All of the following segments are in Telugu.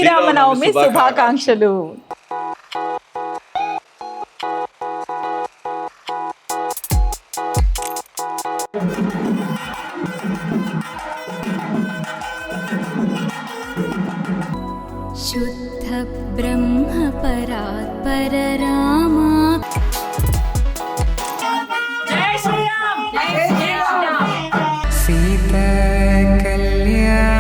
శ్రీరామనవమి శుభాకాంక్షలు. శుద్ధ బ్రహ్మ పరాత్పర రామ. జై శ్రీరామ్. జై శ్రీరామ్. సీతా కళ్యాణ.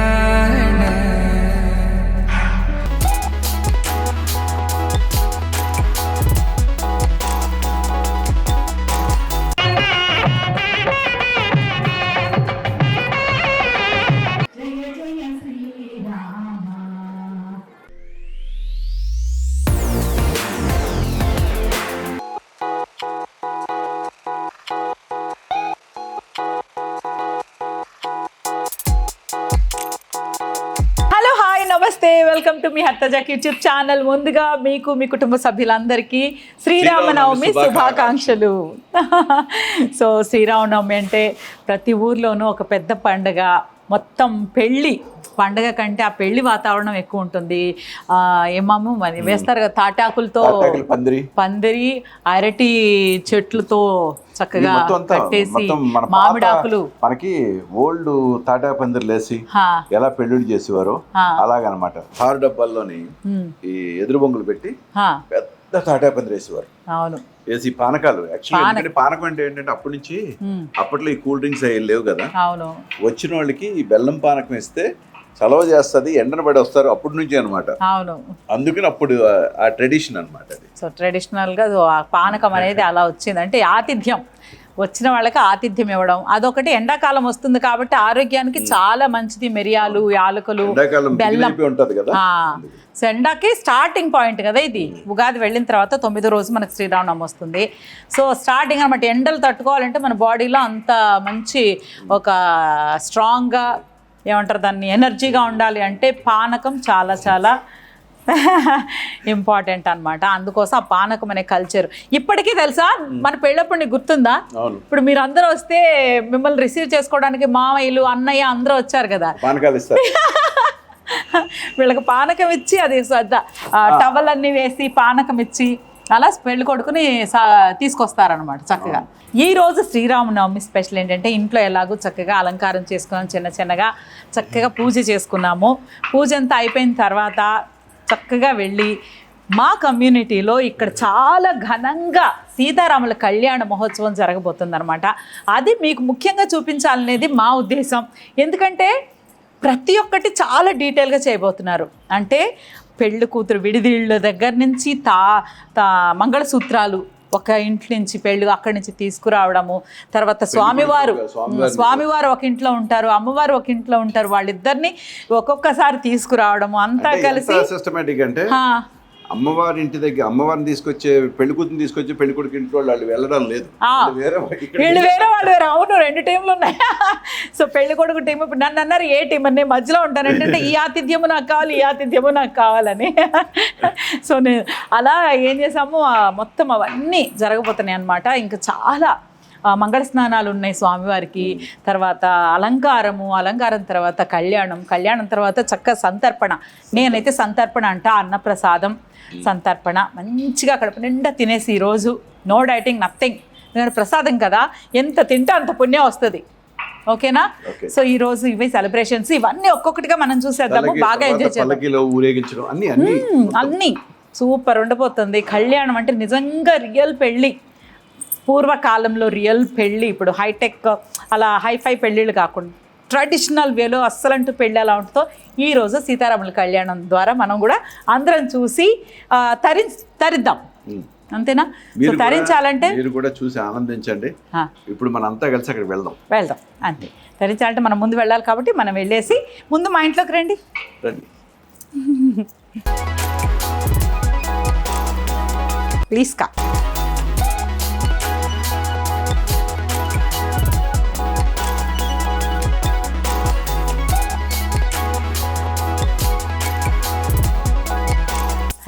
హలో హాయ్ నమస్తే, వెల్కమ్ టు మీ హర్తజాక్ యూట్యూబ్ ఛానల్. ముందుగా మీకు మీ కుటుంబ సభ్యులందరికీ శ్రీరామనవమి శుభాకాంక్షలు. సో శ్రీరామనవమి అంటే ప్రతి ఊర్లోనూ ఒక పెద్ద పండగ, మొత్తం పెళ్ళి పండగ కంటే ఆ పెళ్లి వాతావరణం ఎక్కువ ఉంటుంది. ఏమో మరి వేస్తారు కదా తాటాకులతో పందిరి, అరటి చెట్లతో చక్కగా కట్టేసి మామిడాకులు, మనకి ఓల్డ్ తాటా పందిర్లు వేసి ఎలా పెళ్లిళ్ళు చేసేవారో అలాగనమాట. 6 డబ్బాల్లోని ఈ ఎదురు బొంగులు పెట్టి పెద్ద తాటా పందిరి వేసేవారు. అవును, వేసి పానకాలు. యాక్చువల్లీ పానకం అంటే ఏంటంటే అప్పటి నుంచి అప్పట్లో ఈ కూల్ డ్రింక్స్ అవి లేవు కదా. అవును, వచ్చిన వాళ్ళకి ఈ బెల్లం పానకం ఇస్తే చలవ చేస్తుంది, ఎండన పడి వస్తారు అప్పటి నుంచి అనమాట. అవును, అందుకని అప్పుడు ఆ ట్రెడిషన్ అనమాట అది. సో ట్రెడిషనల్గా ఆ పానకం అనేది అలా వచ్చింది. అంటే ఆతిథ్యం, వచ్చిన వాళ్ళకి ఆతిథ్యం ఇవ్వడం అదొకటి. ఎండాకాలం వస్తుంది కాబట్టి ఆరోగ్యానికి చాలా మంచిది. మిరియాలు, యాలకులు, బెల్లం ఉంటది కదా. సో ఎండాకి స్టార్టింగ్ పాయింట్ కదా ఇది. ఉగాది వెళ్ళిన తర్వాత 9వ రోజు మనకు శ్రీరామనవమి వస్తుంది. సో స్టార్టింగ్ అనమాట. ఎండలు తట్టుకోవాలంటే మన బాడీలో అంత మంచి ఒక స్ట్రాంగ్గా ఏమంటారు దాన్ని, ఎనర్జీగా ఉండాలి అంటే పానకం చాలా చాలా ఇంపార్టెంట్ అనమాట. అందుకోసం ఆ పానకం అనే కల్చర్ ఇప్పటికీ తెలుసా. మన పెళ్ళప్పుడు నీకు గుర్తుందా? ఇప్పుడు మీరు అందరూ వస్తే మిమ్మల్ని రిసీవ్ చేసుకోవడానికి మామయ్యలు, అన్నయ్య అందరూ వచ్చారు కదా. వీళ్ళకి పానకం ఇచ్చి అది టవల్ అన్ని వేసి పానకం ఇచ్చి అలా పెళ్లి కొడుకుని తీసుకొస్తారనమాట చక్కగా. ఈ రోజు శ్రీరామనవమి స్పెషల్ ఏంటంటే ఇంట్లో ఎలాగో చక్కగా అలంకారం చేసుకున్నాం, చిన్నగా చక్కగా పూజ చేసుకున్నాము. పూజ అంతా అయిపోయిన తర్వాత చక్కగా వెళ్ళి మా కమ్యూనిటీలో ఇక్కడ చాలా ఘనంగా సీతారాముల కళ్యాణ మహోత్సవం జరగబోతుందన్నమాట. అది మీకు ముఖ్యంగా చూపించాలనేది మా ఉద్దేశం. ఎందుకంటే ప్రతి ఒక్కటి చాలా డీటెయిల్గా చేయబోతున్నారు. అంటే పెళ్ళి కూతురు విడిదిళ్ళ దగ్గర నుంచి మంగళసూత్రాలు ఒక ఇంటి నుంచి పెళ్ళి అక్కడి నుంచి తీసుకురావడము, తర్వాత స్వామివారు ఒక ఇంట్లో ఉంటారు, అమ్మవారు ఒక ఇంట్లో ఉంటారు, వాళ్ళిద్దరిని ఒక్కొక్కసారి తీసుకురావడము అంతా కలిసి సిస్టమేటిక్. అంటే అమ్మవారి ఇంటి దగ్గర అమ్మవారిని తీసుకొచ్చే పెళ్లి కూతురు తీసుకొచ్చే పెళ్లి కొడుకు ఇంట్లో వాళ్ళు వెళ్ళడం లేదు, వీళ్ళు వేరే వాళ్ళు వేరే. అవును, 2 టీంలు ఉన్నాయి. సో పెళ్లి కొడుకు టీం ఇప్పుడు నన్ను అన్నారు ఏ టీం అని, నేను మధ్యలో ఉంటాను. ఏంటంటే ఈ ఆతిథ్యము నాకు కావాలి, ఈ ఆతిథ్యము నాకు కావాలని. సో నేను అలా ఏం చేసాము, మొత్తం అవన్నీ జరగబోతున్నాయి అనమాట. ఇంకా చాలా మంగళ స్నానాలు ఉన్నాయి స్వామివారికి, తర్వాత అలంకారం తర్వాత కళ్యాణం తర్వాత చక్కగా సంతర్పణ. నేనైతే సంతర్పణ అంట, అన్నప్రసాదం సంతర్పణ. మంచిగా కడుపు నిండా తినేసి ఈరోజు నో డైటింగ్, నథింగ్. ఎందుకంటే ప్రసాదం కదా, ఎంత తింటే అంత పుణ్యం వస్తుంది. ఓకేనా? సో ఈ రోజు ఇవి సెలబ్రేషన్స్ ఇవన్నీ ఒక్కొక్కటిగా మనం చూసేద్దాము. బాగా ఎంజాయ్ చేద్దాం. అన్నీ సూపర్ ఉండబోతుంది. కళ్యాణం అంటే నిజంగా రియల్ పెళ్ళి. పూర్వకాలంలో రియల్ పెళ్ళి, ఇప్పుడు హైటెక్ అలా హైఫై పెళ్ళిళ్ళు కాకుండా ట్రెడిషనల్ వేలో అస్సలంటూ పెళ్ళి ఎలా ఉంటుందో ఈరోజు సీతారాముల కళ్యాణం ద్వారా మనం కూడా అందరం చూసి తరిద్దాం. అంతేనా? తరించాలంటే మీరు కూడా చూసి ఆనందించండి. ఇప్పుడు మనం అంతా కలిసి అక్కడ వెళ్దాం అంతే. తరించాలంటే మనం ముందు వెళ్ళాలి కాబట్టి మనం వెళ్ళేసి ముందు మా ఇంట్లోకి రండి. ప్లీజ్ కా.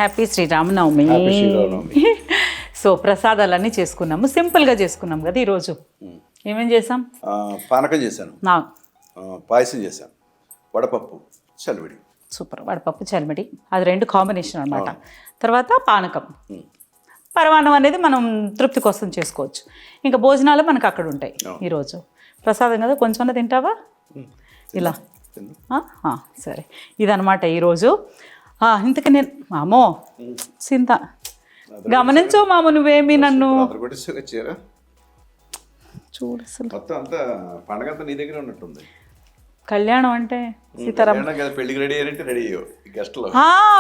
హ్యాపీ శ్రీరామనవమి. సో ప్రసాదాలన్నీ చేసుకున్నాము, సింపుల్గా చేసుకున్నాం కదా ఈరోజు. ఏమేం చేసాం? పానకం చేశాను, పాయసం చేశాను, వడపప్పు, చలివిడి. సూపర్. వడపప్పు చలిమిడి అది 2 కాంబినేషన్ అనమాట. తర్వాత పానకం, పరమాన్నం అనేది మనం తృప్తి కోసం చేసుకోవచ్చు. ఇంకా భోజనాలు మనకు అక్కడ ఉంటాయి. ఈరోజు ప్రసాదం కదా, కొంచెం తింటావా ఇలా? సరే, ఇదనమాట ఈరోజు. ఇంతకు నేను మామో సింత గమనించో మామ, నువ్వేమి నన్ను చూడు అసలు. మొత్తం అంతా పండగ అంతా నీ దగ్గర ఉన్నట్టుంది. కళ్యాణం అంటే సీతారాం పెళ్లికి రెడీ అయ్యారంటే రెడీ అయ్యో గెస్ట్లో.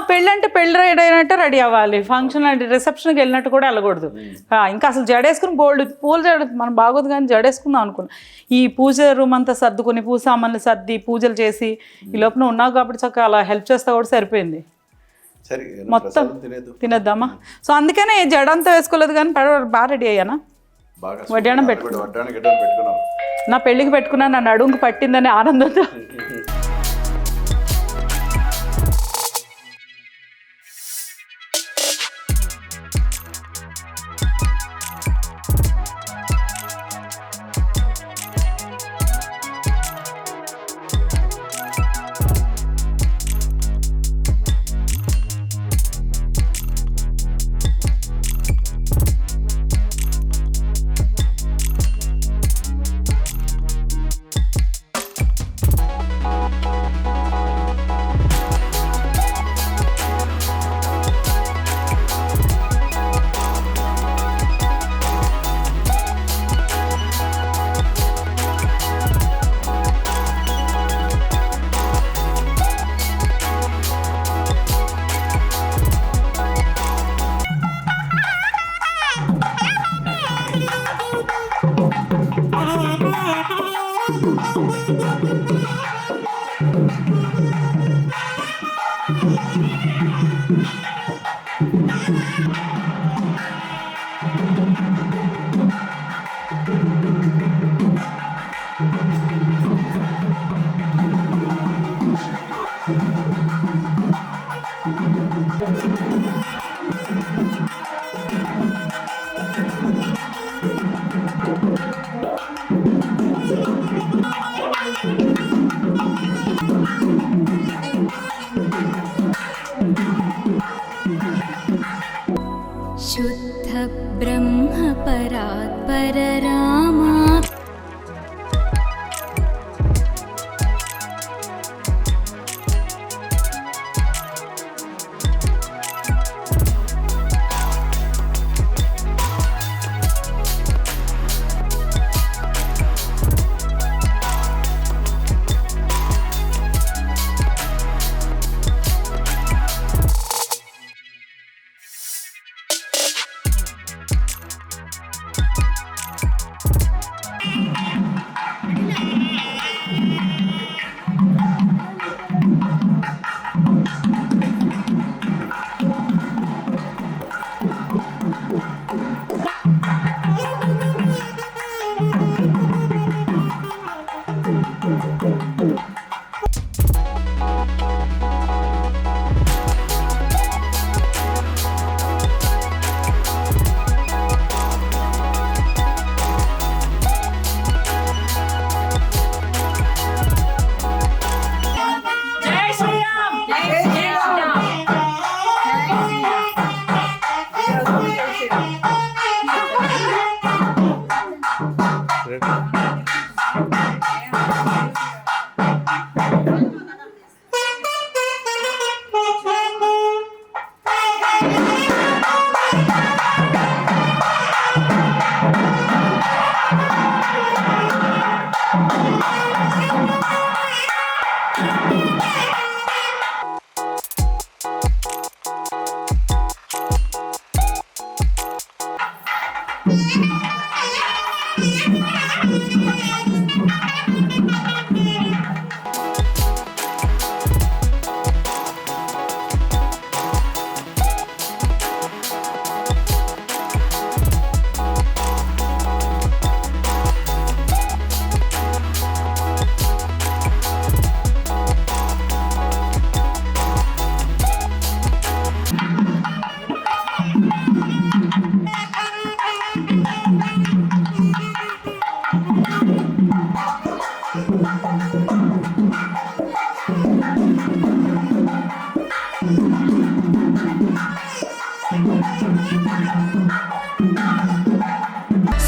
పెళ్ళి అంటే పెళ్ళి రెడీ అయినట్టే రెడీ అవ్వాలి. ఫంక్షన్ అంటే రిసెప్షన్కి వెళ్ళినట్టు కూడా వెళ్ళకూడదు. ఇంకా అసలు జడేసుకుని బోల్డ్ పూలు జడ మనం బాగోదు కానీ జడేసుకుందాం అనుకున్నాం. ఈ పూజ రూమ్ అంతా సర్దుకుని పూజ సామాన్లు సర్ది పూజలు చేసి ఈ లోపల ఉన్నావు కాబట్టి చక్కగా అలా హెల్ప్ చేస్తా కూడా సరిపోయింది. మొత్తం తినేద్దామా? సో అందుకనే జడ అంతా వేసుకోలేదు కానీ బాగా రెడీ అయ్యానా? వడ్డాణం పెట్టుకున్నావు. నా పెళ్ళికి పెట్టుకున్నా, నన్ను అడుగుకు పట్టిందని ఆనందంతో. शुद्ध ब्रह्म परात्पर रामा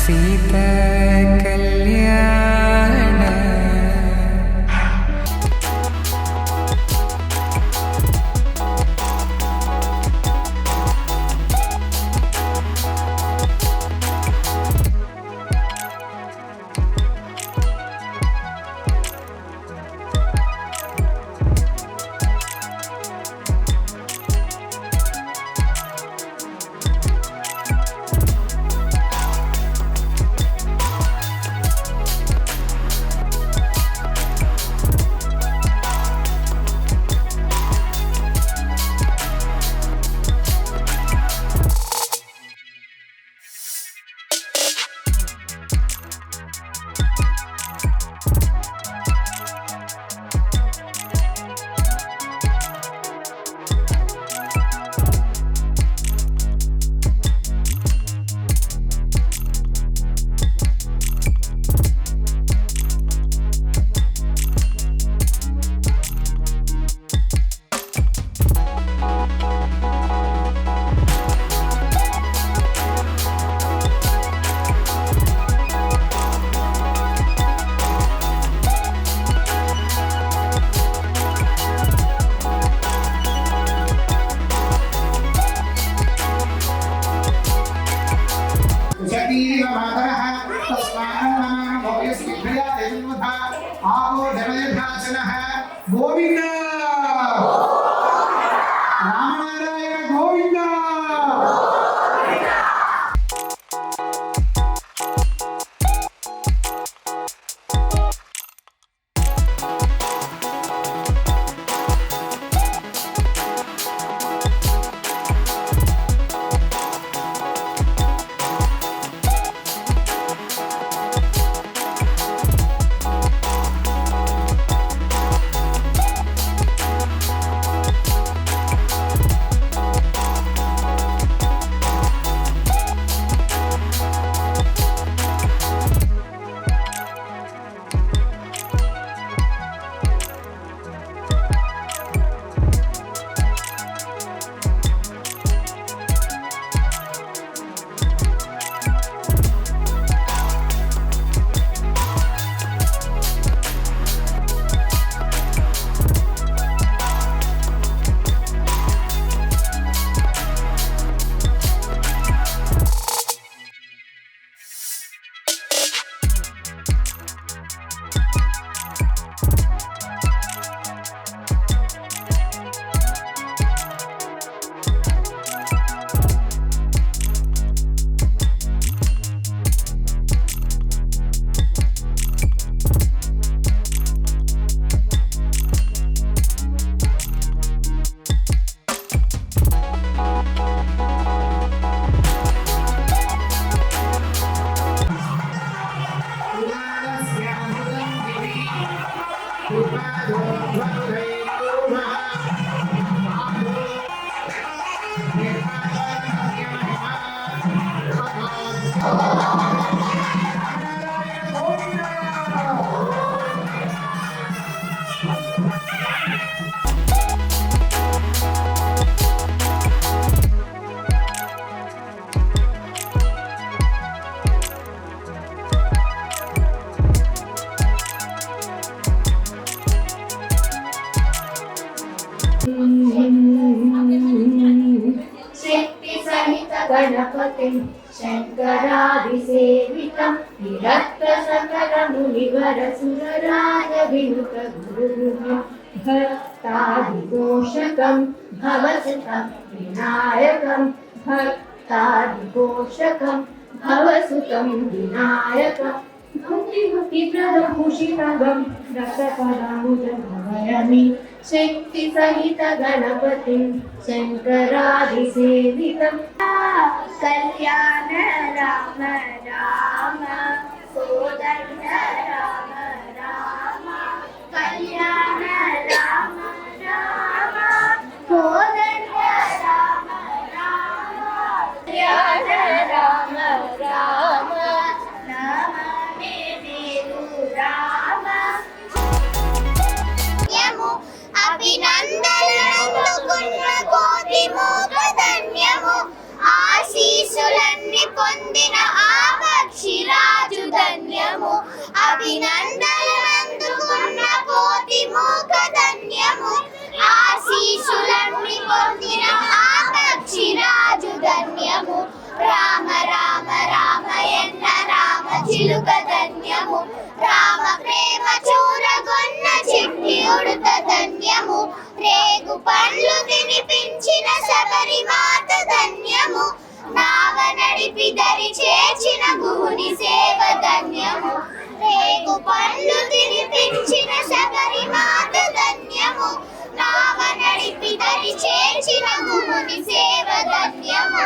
सीता कल्याण గోవింద రామనారాయణ గోవింద. शक्ति सहित गणपति शंकरादिसेवितं विरक्त सकल मुनिवर सुरराज विनुत गुरुः भक्तादिपोषकं भवसुतं विनायकं भक्तादिपोषकं भवसुतं विनायकं मुक्तिप्रदं खुशिप्रदं रसपदामुदभवयमि शक्ति सहित गणपतिं शंकरादिसेवितं कल्याण राम राम सोदण्ड राम राम कल्याण राम राम सोदण्ड राम राम कल्याण राम राम नमः देवु राम अभिनंदनंदुकुन्न कोटि मोक्षधन्यमु आशीष పొందిన ఆపక్షి రాజు ధన్యము రామ రామ రామయన్న రామ చిలుక ధన్యము రామ ప్రేమ చూరగొన్న చిట్టి ఉడుత ధన్యము రేగు పండ్లు తినిపించిన శబరి మాత ధన్యము నావ నడిపి దరి చేర్చిన గుహుని సేవ ధన్యము రేగు పండ్లు తినిపించిన శబరి మాత ధన్యము నావ నడిపి దరి చేర్చిన గుహుని సేవ ధన్యము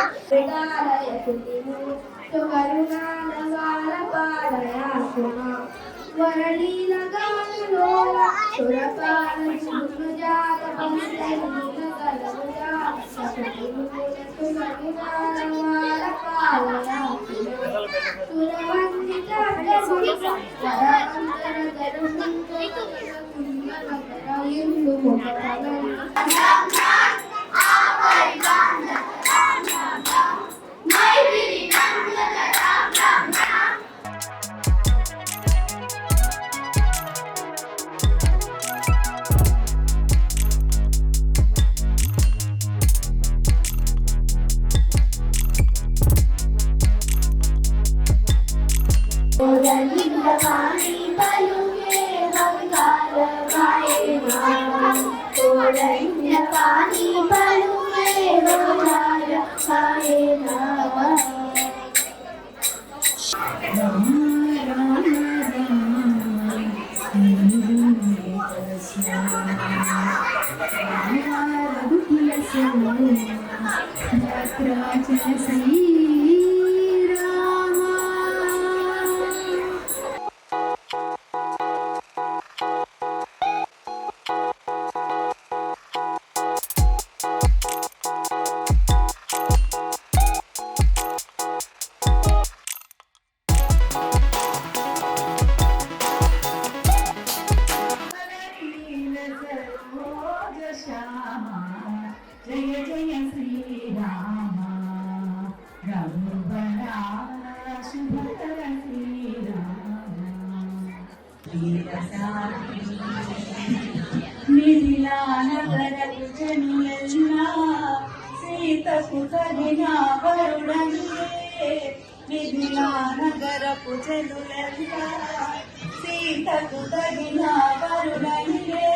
సీతకు తగిన వరుడనియే నగరపు జనులెల్లా సీతకు తగిన వరుడనియే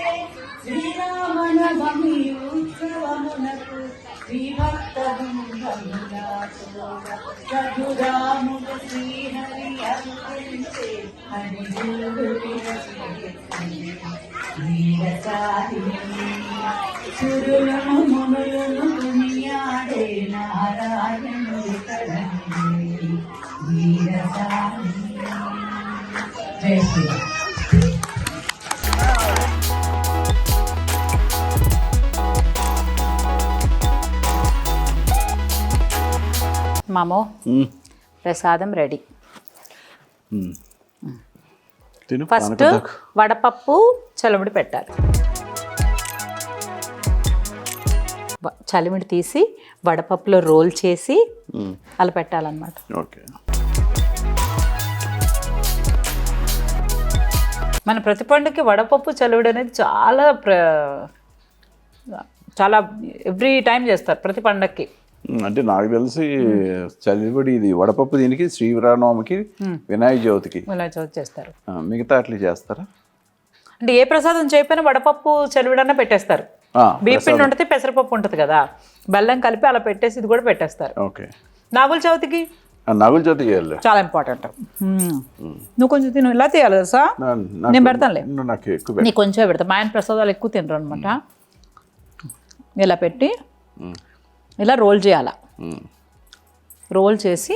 శ్రీరామనవమి ఉత్సవమునకు శ్రీభక్త రఘురాముడు శ్రీహరి అందించే హరి సురులను మునులను దునియాడే నారాయణుడి కళని వీరసాని జయ శ్రీరామ్. మామో ప్రసాదం రెడీ. ఫస్ట్ వడపప్పు చలిమిడి పెట్టాలి. చలిమిడి తీసి వడపప్పులో రోల్ చేసి అలా పెట్టాలన్నమాట. ఓకే. మన ప్రతి పండుగకి వడపప్పు చలివిడి అనేది చాలా చాలా ఎవ్రీ టైం చేస్తారు ప్రతి పండగకి. అంటే నాకు తెలిసి చలివిడి ఇది వడపప్పు దీనికి శ్రీరామనవమికి వినాయక చవితికి చేస్తారు. మిగతా అట్లా చేస్తారా? అంటే ఏ ప్రసాదం చేయకపోయినా వడపప్పు చలివిడన్నా పెట్టేస్తారు. బియ్యపిండి ఉంటుంది, పెసరపప్పు ఉంటుంది కదా, బెల్లం కలిపి అలా పెట్టేసి ఇది కూడా పెట్టేస్తారు. ఓకే. నాగుల చవితికి చాలా ఇంపార్టెంట్. నువ్వు కొంచెం తిను, ఇలా తీయాలి తెలుసా? నేను పెడతానులే, నీకు కొంచెం పెడతా. మా ఆయన ప్రసాదాలు ఎక్కువ తినరు అనమాట. ఇలా పెట్టి ఇలా రోల్ చేయాలా, రోల్ చేసి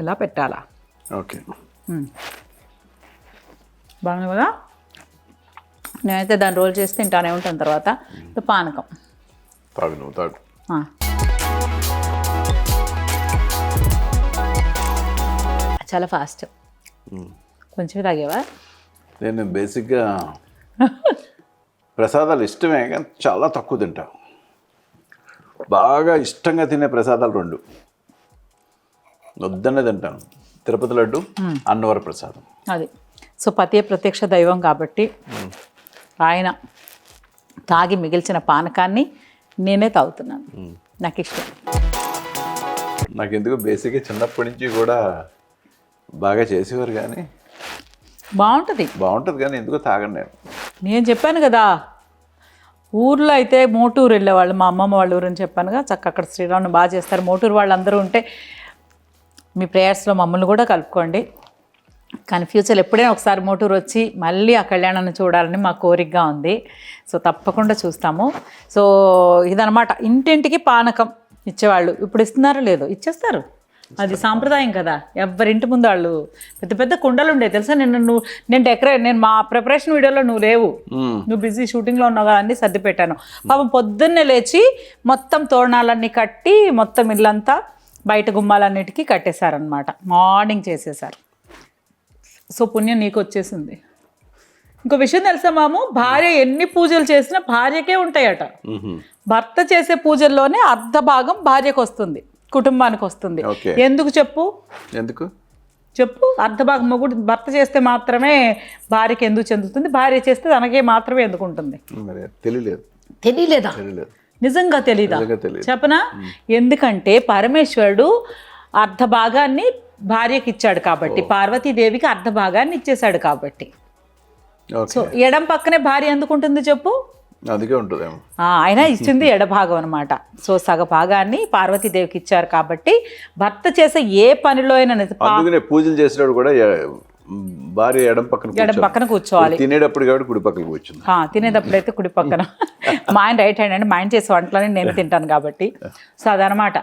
ఇలా పెట్టాలా. ఓకే, బాగుంది కదా. నేనైతే దాన్ని రోల్ చేసి తింటానే ఉంటాను. తర్వాత పానకం తాగు. చాలా ఫాస్ట్. కొంచెం తాగేవా? నేను బేసిక్గా ప్రసాదాలు ఇష్టమే కానీ చాలా తక్కువ తింటా. బాగా ఇష్టంగా తినే ప్రసాదాలు రెండు వద్దనే తింటాను. తిరుపతి లడ్డు, అన్నవర ప్రసాదం. అది సో పతియే ప్రత్యక్ష దైవం కాబట్టి ఆయన తాగి మిగిల్చిన పానకాన్ని నేనే తాగుతున్నాను, నాకు ఇష్టం. నాకు ఎందుకు బేసిక్గా చిన్నప్పటి నుంచి కూడా బాగా చేసేవారు కానీ బాగుంటుంది కానీ ఎందుకో తాగండి నేను చెప్పాను కదా, ఊర్లో అయితే మోటూరు వెళ్ళేవాళ్ళు, మా అమ్మమ్మ వాళ్ళ ఊరని చెప్పానుగా, చక్క అక్కడ శ్రీరాముని బాగా చేస్తారు. మోటూరు వాళ్ళందరూ ఉంటే మీ ప్రేయర్స్లో మమ్మల్ని కూడా కలుపుకోండి. కానీ ఫ్యూచర్లో ఎప్పుడైనా ఒకసారి మోటూరు వచ్చి మళ్ళీ ఆ కళ్యాణాన్ని చూడాలని మా కోరికగా ఉంది. సో తప్పకుండా చూస్తాము. సో ఇదనమాట, ఇంటింటికి పానకం ఇచ్చేవాళ్ళు. ఇప్పుడు ఇస్తున్నారో లేదో, ఇచ్చేస్తారు, అది సాంప్రదాయం కదా. ఎవరింటి ముందు వాళ్ళు పెద్ద పెద్ద కుండలు ఉండే తెలుసా. నేను మా ప్రిపరేషన్ వీడియోలో నువ్వు లేవు, నువ్వు బిజీ షూటింగ్లో ఉన్నావు కదా, అన్నీ సర్ది పెట్టాను. పాపం పొద్దున్నే లేచి మొత్తం తోరణాలన్నీ కట్టి మొత్తం ఇల్లంతా బయట గుమ్మాలన్నిటికీ కట్టేశారనమాట, మార్నింగ్ చేసేసారు. సో పుణ్యం నీకు వచ్చేసింది. ఇంకో విషయం తెలుసా మాము, భార్య ఎన్ని పూజలు చేసినా భార్యకే ఉంటాయట. భర్త చేసే పూజల్లోనే అర్ధ భాగం భార్యకు వస్తుంది, కుటుంబానికి వస్తుంది. ఎందుకు చెప్పు అర్ధ భాగం మొగుడు భర్త చేస్తే మాత్రమే భార్యకి ఎందుకు చెందుతుంది, భార్య చేస్తే తనకే మాత్రమే ఎందుకు ఉంటుంది? తెలియలేదా? నిజంగా తెలీదా? చెప్పనా? ఎందుకంటే పరమేశ్వరుడు అర్ధ భాగాన్ని భార్యకి ఇచ్చాడు కాబట్టి, పార్వతీదేవికి అర్ధ భాగాన్ని ఇచ్చేశాడు కాబట్టి. సో ఎడం పక్కనే భార్య ఎందుకు ఉంటుంది చెప్పు? అందుకే ఉంటుందేమో. ఆయన ఇచ్చింది ఎడభాగం అనమాట. సో సగ భాగాన్ని పార్వతీదేవికి ఇచ్చారు కాబట్టి భర్త చేసే ఏ పనిలో అయినా పూజలు చేసేటప్పుడు కూడా భార్య ఎడం పక్కన కూర్చోవాలి. తినేటప్పుడు కాబట్టి కుడి పక్కన కూర్చుంది. తినేటప్పుడు అయితే కుడి పక్కన. మా ఆయన రైట్ హ్యాండ్ అండి, మా ఆయన చేసే వంటలని నేను తింటాను కాబట్టి. సో అదనమాట,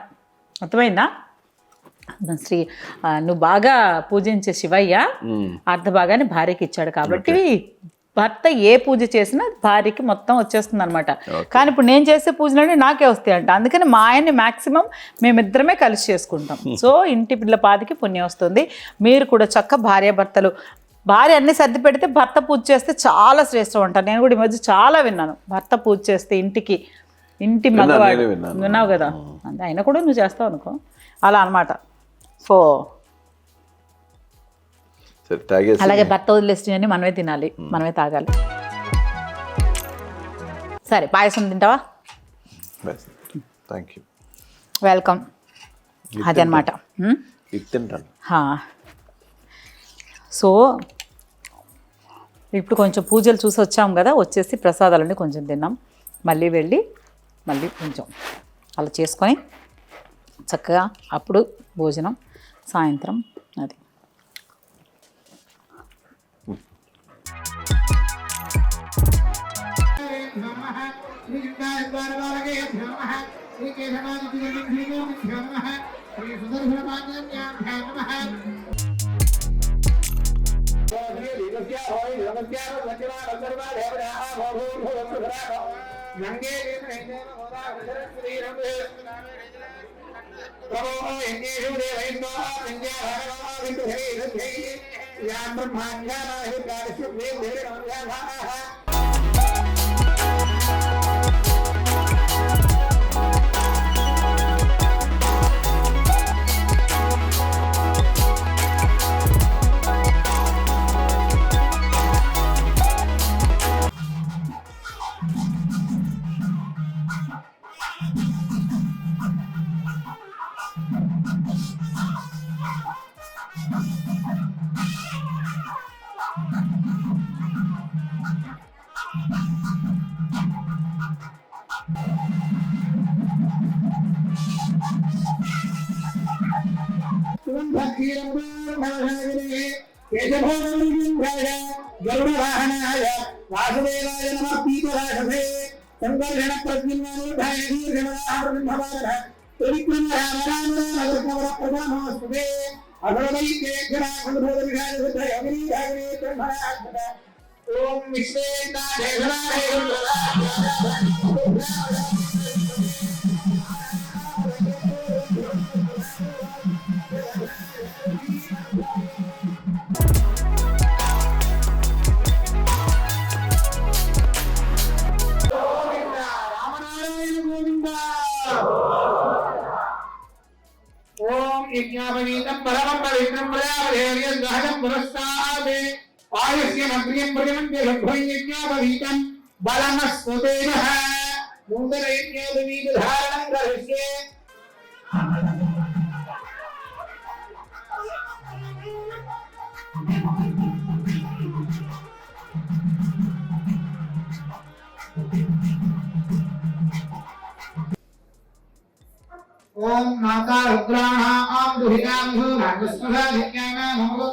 అర్థమైందా? నువ్వు బాగా పూజించే శివయ్య అర్ధ భాగాన్ని భార్యకి ఇచ్చాడు కాబట్టి భర్త ఏ పూజ చేసినా భార్యకి మొత్తం వచ్చేస్తుంది అనమాట. కానీ ఇప్పుడు నేను చేసే పూజలన్నీ నాకే వస్తాయి అంట. అందుకని మా ఆయన్ని మ్యాక్సిమం మేమిద్దరమే కలిసి చేసుకుంటాం. సో ఇంటి పిల్ల పాదికి పుణ్యం వస్తుంది. మీరు కూడా చక్క భార్యాభర్తలు, భార్య అన్ని సర్ది పెడితే భర్త పూజ చేస్తే చాలా శ్రేష్టం అంటారు. నేను కూడా ఈ మధ్య చాలా విన్నాను, భర్త పూజ చేస్తే ఇంటి మగవాడు విన్నావు కదా, అంటే అయినా కూడా నువ్వు చేస్తావు అనుకో, అలా అనమాట. సో అలాగే భర్త వదిలేసినవన్నీ మనమే తినాలి, మనమే తాగాలి. సరే పాయసం తింటావా? వెల్కమ్. అది అనమాట. సో ఇప్పుడు కొంచెం పూజలు చూసి వచ్చాం కదా, వచ్చేసి ప్రసాదాలన్నీ కొంచెం తిన్నాం. మళ్ళీ వెళ్ళి కొంచెం అలా చేసుకొని చక్కగా అప్పుడు భోజనం సాయంత్రం. అది గరుడవాహనాయ వాసుదేవాయ నమః. పీతరాక్షసే సంకర్షణ ప్రజ్ఞానోధాయ దీర్ఘమరామృతంభవారః త్రివిక్రమ రామ రామ నగరకవర ప్రధానోస్తుతే అధోదైత్యేక్షరాఖండోదవిషాయ సిద్ధయ అగ్నిరాగ్నే బ్రహ్మరాక్షస. ఓం విశ్వేంద్రాధేశ్వరాయ यज्ञापवीतं परमं पवित्रं प्रयावधेर्यं सहजं पुरस्तादे आयुष्यमग्निं प्रतिमन्त्य लभ्यं यज्ञापवीतं बलमस्तुतेनः నూతనైక్యోపవీధారణం కరిష్యే. ఓం మాతా రుద్రాణ ఆం దుహితాంధు నాగస్వధాధిక్యాన మమో.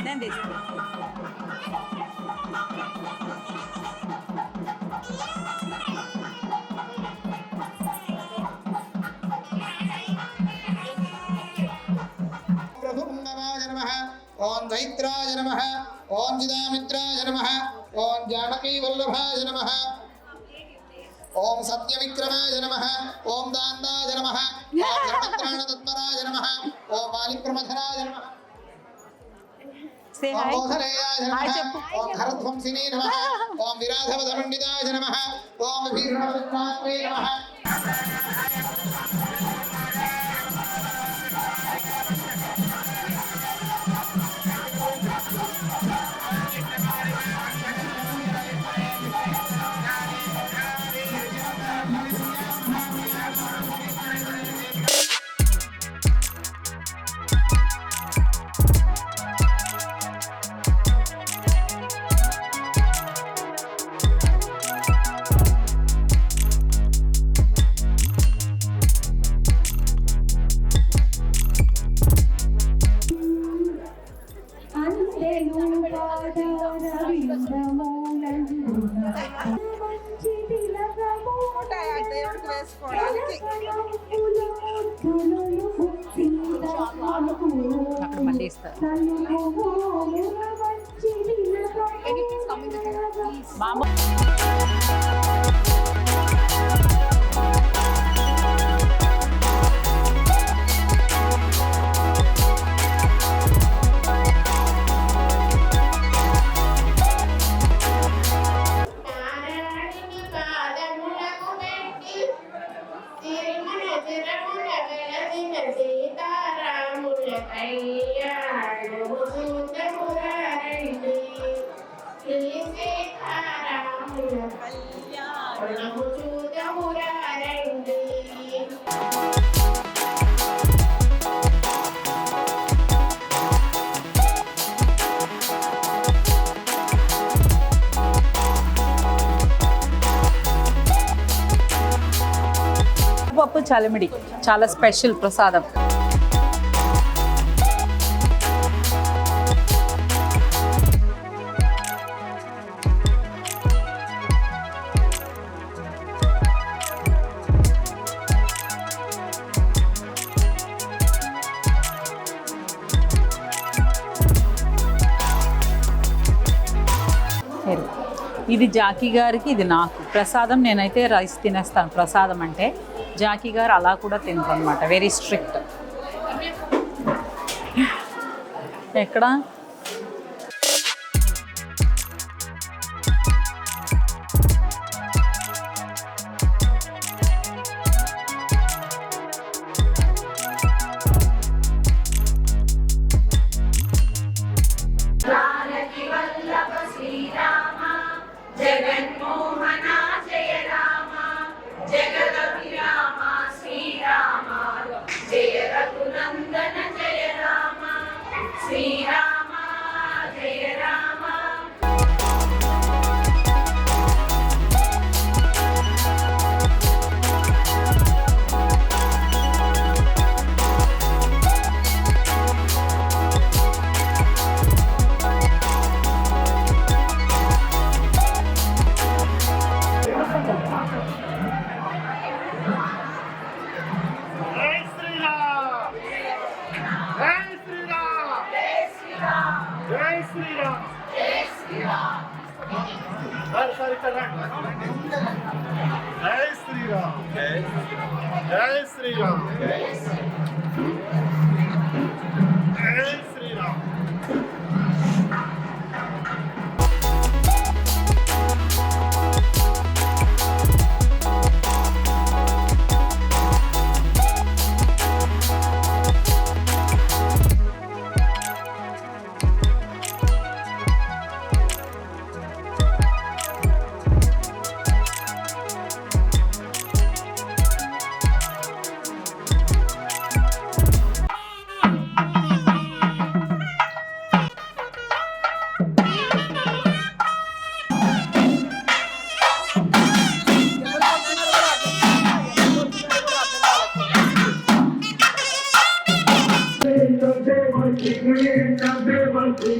నేను తీసుకుంటాను. ప్రభుంగవాయ నమః. ఓం దైత్రాయ నమః. ఓం జిదామిత్రాయ నమః. ఓం జానకీ వల్లభాయ నమః. ఓం సత్యవిక్రమాయ నమః. ఓం దాందాయ నమః. ఓం ధర్మత్రాణతత్పరాయ నమః. ఓం బాలిప్రమథనాయ నమః. ఓం బోధనేయాయ నమః. ఓం హరధ్వంసినే నమః. ఓం విరాధవదమండితాయ నమః. ఓం విభీషణవృత్రాత్రే నమః. అక్కడ మళ్ళీ ఇస్తారు. మామ సీతారాముల కై పప్పు చలిమిడి చాలా స్పెషల్ ప్రసాదం. ఇది జాకీ గారికి, ఇది నాకు ప్రసాదం. నేనైతే రైస్ తినేస్తాను ప్రసాదం అంటే. జాకీ గారు అలా కూడా తినరు అనమాట, వెరీ స్ట్రిక్ట్. ఎక్కడ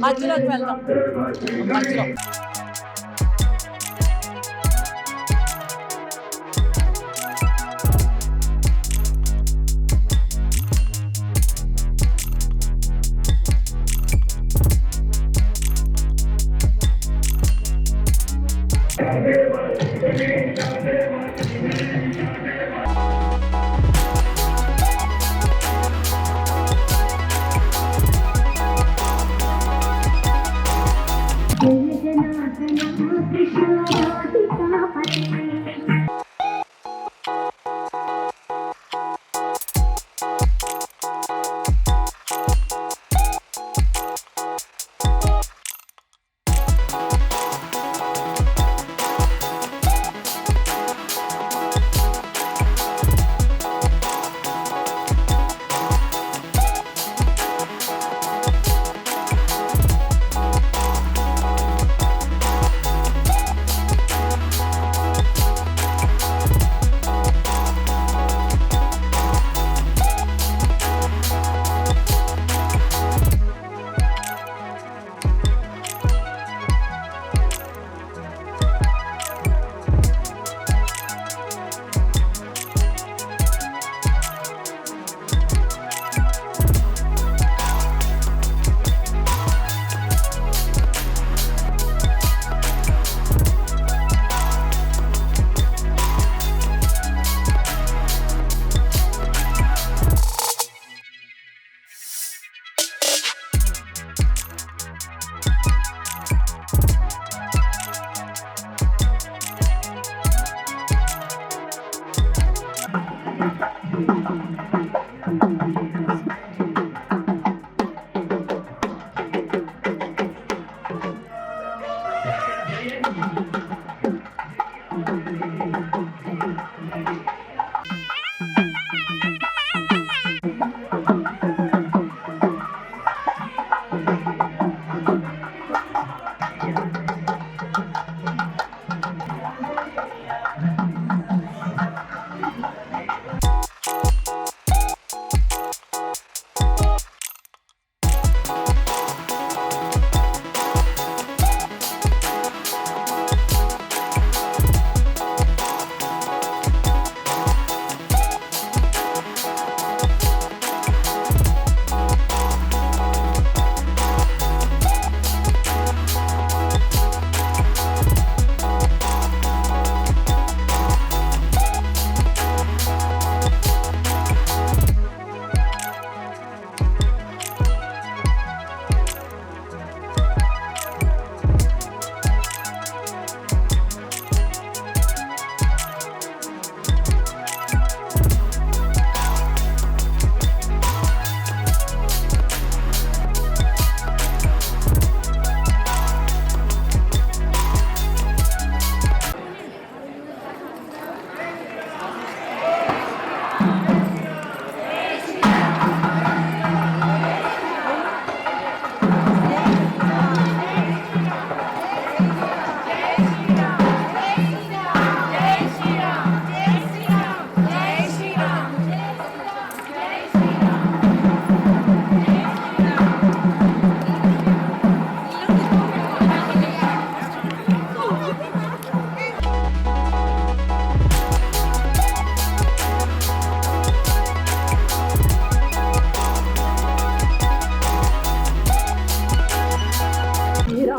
మధ్యలోకి వెళ్దాం. మధ్యలో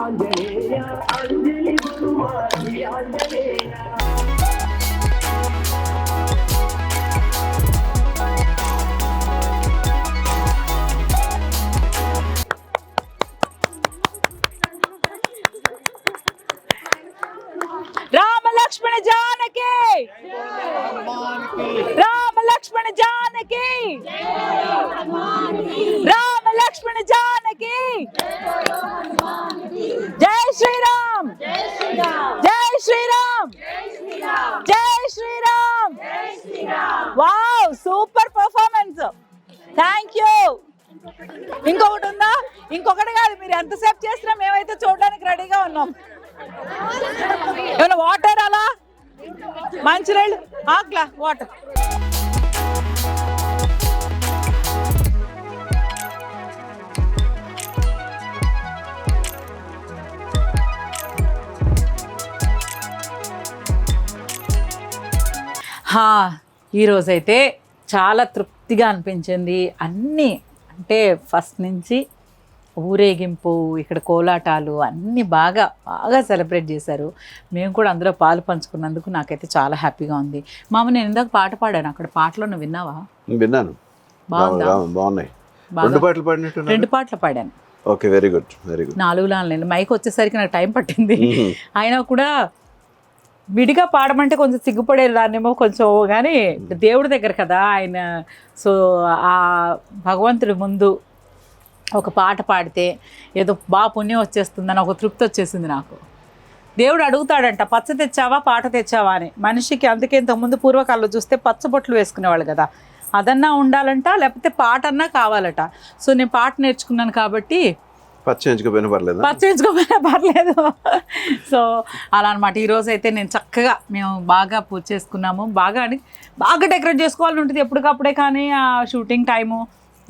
రామ లక్ష్మణ జానకి, రామ లక్ష్మణ జానకి, రామ లక్ష్మణ జానకి. జై శ్రీరామ్, జై శ్రీరామ్, జై Shriram. Wow, super performance, thank you. ఇంకొకటి ఉందా? ఇంకొకటి కాదు, మీరు ఎంతసేపు చేసినా మేమైతే చూడడానికి రెడీగా ఉన్నాం. ఏమన్నా వాటర్, అలా మంచినీళ్ళు, ఆగ్లా వాటర్. ఈరోజైతే చాలా తృప్తిగా అనిపించింది. అన్నీ అంటే ఫస్ట్ నుంచి ఊరేగింపు, ఇక్కడ కోలాటాలు అన్నీ బాగా బాగా సెలబ్రేట్ చేశారు. మేము కూడా అందులో పాలు పంచుకున్నందుకు నాకైతే చాలా హ్యాపీగా ఉంది. మామ, నేను ఇందాక పాట పాడాను, అక్కడ పాటలో నువ్వు విన్నావా? విన్నాను, బాగున్నాయి. రెండు పాటలు పాడినట్టు? 2 పాటలు పాడాను. Okay, very good, very good. 4 లాన్లు మైక్ వచ్చేసరికి నాకు టైం పట్టింది. అయినా కూడా విడిగా పాడమంటే కొంచెం సిగ్గుపడేదాన్నేమో కొంచెం, కానీ దేవుడి దగ్గర కదా ఆయన. సో ఆ భగవంతుడి ముందు ఒక పాట పాడితే ఏదో బాగా పుణ్యం వచ్చేస్తుందని ఒక తృప్తి వచ్చేసింది నాకు. దేవుడు అడుగుతాడంట, పచ్చ తెచ్చావా పాట తెచ్చావా అని మనిషికి. అందుకే ఇంతకుముందు పూర్వకాలంలో చూస్తే పచ్చబొట్లు వేసుకునేవాళ్ళు కదా, అదన్నా ఉండాలంట, లేకపోతే పాట అన్నా కావాలట. సో నేను పాట నేర్చుకున్నాను కాబట్టి పచ్చేయించుకోపోయినా పర్లేదు. సో అలా అనమాట. ఈరోజు అయితే నేను చక్కగా మేము బాగా పూజ చేసుకున్నాము. బాగా డెకరేట్ చేసుకోవాలని ఉంటుంది ఎప్పటికప్పుడే, కానీ ఆ షూటింగ్ టైము,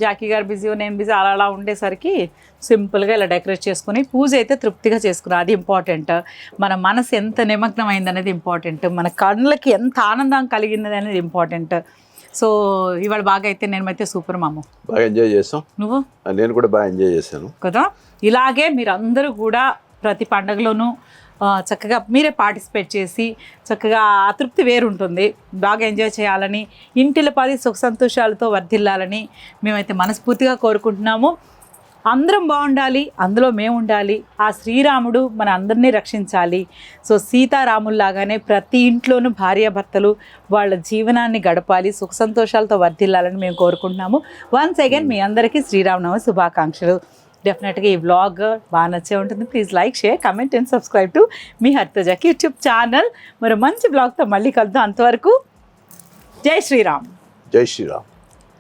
జాకీ గారు బిజీ, నేను బిజీ, అలా ఉండేసరికి సింపుల్గా ఇలా డెకరేట్ చేసుకుని పూజ అయితే తృప్తిగా చేసుకున్నాను. అది ఇంపార్టెంట్. మన మనసు ఎంత నిమగ్నం అయింది అనేది ఇంపార్టెంట్. మన కళ్ళకి ఎంత ఆనందం కలిగింది అనేది ఇంపార్టెంట్. సో ఇవాళ బాగా అయితే నేనైతే సూపర్ మాము, బాగా ఎంజాయ్ చేసాం. నువ్వు? నేను కూడా బాగా ఎంజాయ్ చేశాను కదా. ఇలాగే మీరు అందరూ కూడా ప్రతి పండగలోనూ చక్కగా మీరే పార్టిసిపేట్ చేసి చక్కగా ఆ తృప్తి వేరుంటుంది. బాగా ఎంజాయ్ చేయాలని, ఇంటిలో 10 సుఖ సంతోషాలతో వర్ధిల్లాలని మేమైతే మనస్ఫూర్తిగా కోరుకుంటున్నాము. అందరం బాగుండాలి, అందులో మేము ఉండాలి. ఆ శ్రీరాముడు మన అందరినీ రక్షించాలి. సో సీతారాముల్లాగానే ప్రతి ఇంట్లోనూ భార్యాభర్తలు వాళ్ళ జీవనాన్ని గడపాలి, సుఖ సంతోషాలతో వర్ధిల్లాలని మేము కోరుకుంటున్నాము. వన్స్ అగైన్ మీ అందరికీ శ్రీరామనవమి శుభాకాంక్షలు. డెఫినెట్గా ఈ వ్లాగ్ బాగా నచ్చే ఉంటుంది. Please like, share, comment and subscribe to మీ హరితజాకి యూట్యూబ్ ఛానల్. మరి మంచి బ్లాగ్తో మళ్ళీ కలుద్దాం. అంతవరకు జై శ్రీరామ్. జై శ్రీరామ్.